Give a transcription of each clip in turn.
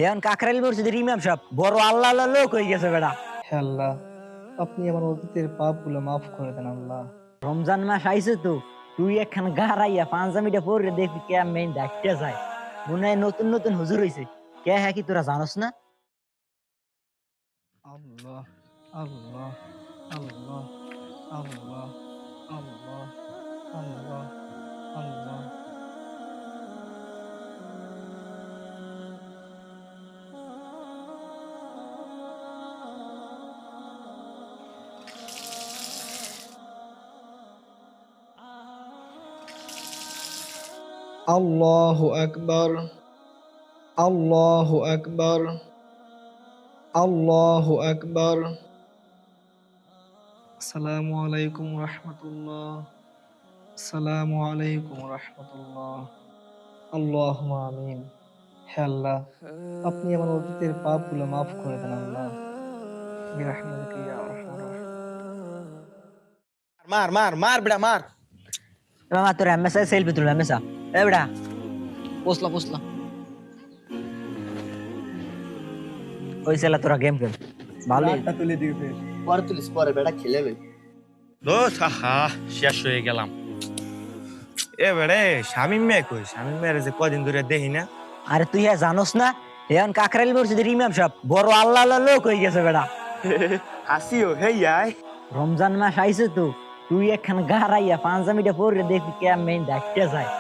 এখন কাকরাইল মসজিদের ইমাম সাহেব বড় আল্লাহ আল্লাহ লোক হয়ে গেছে বেটা। হে আল্লাহ, আপনি আমার অতীতের পাপগুলো মাফ করে দেন আল্লাহ। রমজান মাস আইছে তো, তুই একখান গারাইয়া পাঞ্জাবিটা পরে দেখবি কে মেইন ডাকতে যায়। মনে হয় নতুন নতুন হুজুর হইছে। কে হ্যাঁ কি তোরা জানোস না? আল্লাহ, আল্লাহ, আল্লাহ, আল্লাহ, আল্লাহ, আল্লাহ, আল্লাহ। আল্লাহু আকবার, আল্লাহু আকবার, আল্লাহু আকবার। আসসালামু আলাইকুম রহমতুল্লাহ, আসসালামু আলাইকুম রহমতুল্লাহ। আল্লাহুম্মা আমিন। হে আল্লাহ, আপনি আমার অতীতের পাপগুলো মাফ করে দেন আল্লাহ। বিরহমাতিকা ইয়া আরহামার রাহিমিন। মার মার মার বেটা মার। মামা তোর এমএসআই সেলফি তুল এমএসআ। এ বেটা পোসলা পোসলা। ওই ছেলে তোরা গেম খেল ভালোই। পরে তুলিস পরে বেটা খেলে লই। দোস্ত হা শেষ হয়ে গেলাম। এবারে শামিম মেয়ে কই? শামিম মেয়ের যে কদিন ধরে দেখি না। আরে তুই হ্যাঁ জানোস না, এখন কাকরাইল মসজিদের ইমাম সাহেব বড় আল্লাহ আল্লাহ লোক হয়ে গেছে বেটা। হাসিও হে আয়। রমজান মাস আইছে তো, তুই একখান গারাইয়া পাঞ্জাবিটা পরে দেখবি কে মেইন ডাকতে যায়।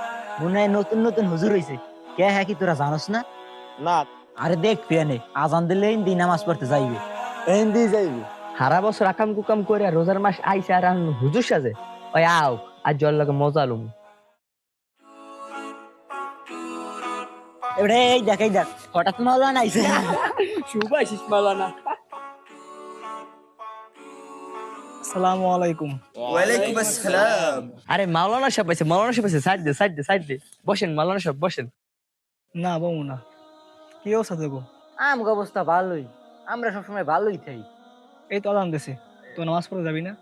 মনে হয় নতুন নতুন হুজুর হইছে। কে হ্যাঁ কি তোরা জানোস না? না আরে দেখ পেনে আজান দিলে হিন্দি নামাজ পড়তে যাইবে। এন্দি যাইবি। সারা বছর আকাম কুকাম করে রোজার মাস আইসে আর এখন হুজুর সাজে। ওই আও আর জল লাগে মজা লুম। এবারে এই দেখ হঠাৎ মাওলানা আইছে। শুভাশিস মালানা। আসসালামু আলাইকুম। ওয়ালাইকুম আসসালাম। আরে মাওলানা সাহেব আছে, মাওলানা সাহেব আছে, সাইড দে সাইড দে সাইড দে। বসেন মাওলানা সাহেব বসেন। না বমু না, কি অবস্থা দেবো? আমগো অবস্থা ভালোই, আমরা সবসময় ভালোই থাই। এই তো আদান দেশে, তো নামাজ পড়ে যাবি না?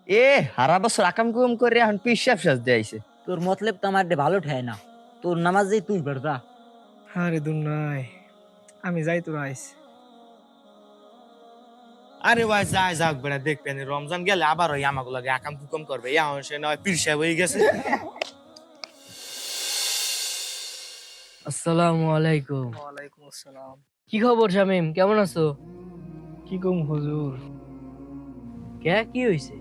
এ সারা বছর আকাম কুকাম করে এখন পিসাব সাজ দিয়ে আইছে। তোর মতলব তো আমার ভালো ঠায় না, তোর নামাজ যেই তুই বেড়া। আরে দুনাই, আমি যাই তোরা আইস। আরে ভাই যাই যাক বেটা দেখবেন রমজান গেলে আবার ওই আমাকে লাগে আকাম কুকাম করবে। ইয়া সে নয় পীর সাহেব হয়ে গেছে। আসসালামু আলাইকুম। ওয়ালাইকুম আসসালাম। কি খবর শামিম, কেমন আছো? কি কম হুজুর? কে কি হইছে?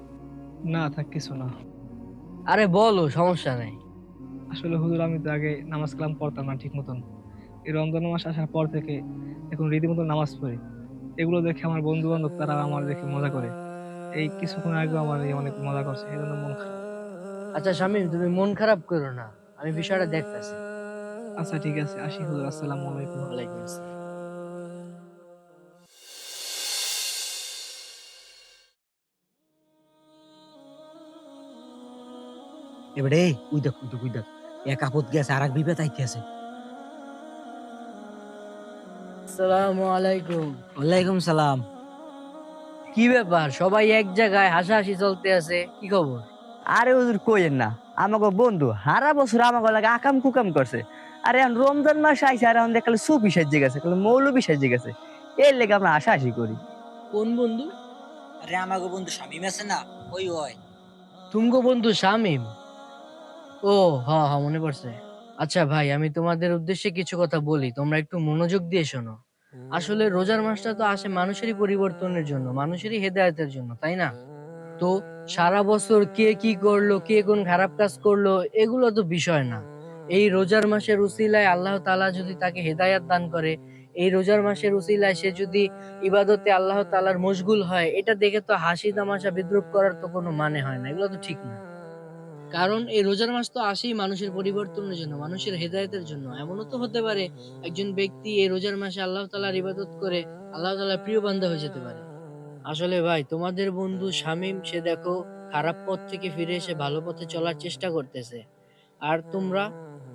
না থাক কিছু না। আরে বলো, সমস্যা নাই। আসলে হুজুর আমি তো আগে নামাজ কালাম পড়তাম না ঠিক মতন। এই রমজান মাস আসার পর থেকে এখন রীতিমতো নামাজ পড়ি। এগুলো দেখে আমার বন্ধু বান্ধব তারা আমার দেখে মজা করে। এই কিছুক্ষণ আগেও আমার এই অনেক মজা করছে, এই জন্য মন খারাপ। আচ্ছা শামিম, তুমি মন খারাপ করো না, আমি বিষয়টা দেখতাছি। আচ্ছা ঠিক আছে, আসি হুজুর, আসসালামু আলাইকুম। ওয়ালাইকুম আসসালাম। এবারে ওই দেখ এক আপদ গেছে আর এক বিপদ আইতেছে। আসসালামু আলাইকুম। ওয়ালাইকুম সালাম। কি ব্যাপার, সবাই এক জায়গায় হাসাহাসি চলতে আছে, কি খবর? আরে হুজুর কইেন না, আমাকে বন্ধু হারা বছর আমাকে লাগে আকাম কুকাম করছে। আরে এখন রমজান মাস আইসে আর এখন দেখালে সুফি সাজ্জে গেছে, মৌলবি সাজ্জে গেছে। এর লেগে আমরা হাসাহাসি করি। কোন বন্ধু? আরে আমাগো বন্ধু শামিম আছে না, ওই ওই। তুমগো বন্ধু শামিম? ও হ্যাঁ হ্যাঁ, মনে পড়ছে। আচ্ছা ভাই, আমি তোমাদের উদ্দেশ্যে কিছু কথা বলি, তোমরা একটু মনোযোগ দিয়ে শোনো। আসলে রোজার মাসটা তো আসে মানুষেরই পরিবর্তনের জন্য, মানুষেরই হেদায়েতের জন্য, তাই না? তো সারা বছর কে কি করলো, কে কোন খারাপ কাজ করলো, এগুলো তো বিষয় না। এই রোজার মাসের উসিলায় আল্লাহ তাআলা যদি তাকে হেদায়েত দান করে, এই রোজার মাসের উসিলায় সে যদি ইবাদতে আল্লাহ তাআলার মশগুল হয়, এটা দেখে তো হাসি তামাশা বিদ্রূপ করার তো কোনো মানে হয় না, এগুলো তো ঠিক না। কারণ এই রোজার মাস তো আসেই মানুষের পরিবর্তনের জন্য, মানুষের হেদায়েতের জন্য। এমনও তো হতে পারে একজন ব্যক্তি এই রোজার মাসে আল্লাহ তাআলার ইবাদত করে আল্লাহ তাআলার প্রিয় বান্দা হয়ে যেতে পারে। আসলে ভাই, তোমাদের বন্ধু শামীম সে দেখো খারাপ পথ থেকে ফিরে এসে ভালো পথে চলার চেষ্টা করতেছে। আর তোমরা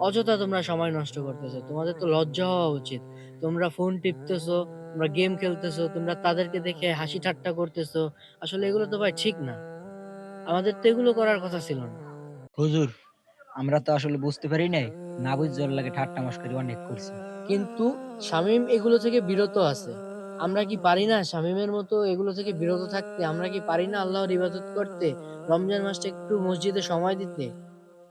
অযথা তোমরা সময় নষ্ট করতেছো। তোমাদের তো লজ্জা হওয়া উচিত। তোমরা ফোন টিপতেছো, তোমরা গেম খেলতেছো, তোমরা তাদেরকে দেখে হাসি ঠাট্টা করতেছো। আসলে এগুলো তো ভাই ঠিক না। আমাদের তো এগুলো করার কথা ছিল না। হুজুর, আমরা তো আসলে বুঝতে পারি নাই, না বুঝতে লাগে ঠাট্টা মশকরি অনেক করছি। কিন্তু শামীম এগুলো থেকে বিরত আছে। আমরা কি পারি না শামীমের মতো এগুলো থেকে বিরত থাকতে? আমরা কি পারি না আল্লাহর ইবাদত করতে, রমজান মাসটা একটু মসজিদে সময় দিতে?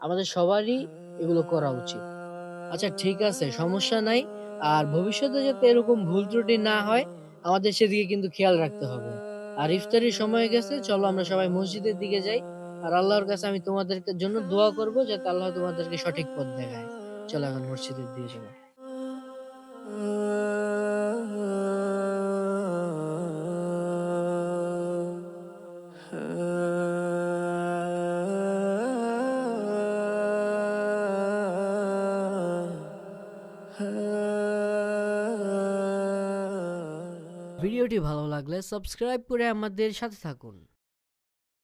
আমাদের সবারই এগুলো করা উচিত। আচ্ছা ঠিক আছে, সমস্যা নাই। আর ভবিষ্যতে যাতে এরকম ভুল ত্রুটি না হয় আমাদের সেদিকে কিন্তু খেয়াল রাখতে হবে। আর ইফতারির সময় গেছে, চলো আমরা সবাই মসজিদের দিকে যাই। আর আল্লাহর কাছে আমি তোমাদের জন্য দোয়া করব যাতে আল্লাহ তোমাদেরকে সঠিক পথ দেখায়। চলো এখন মসজিদের দিকে চলো। ভিডিওটি ভালো লাগলে সাবস্ক্রাইব করে আমাদের সাথে থাকুন।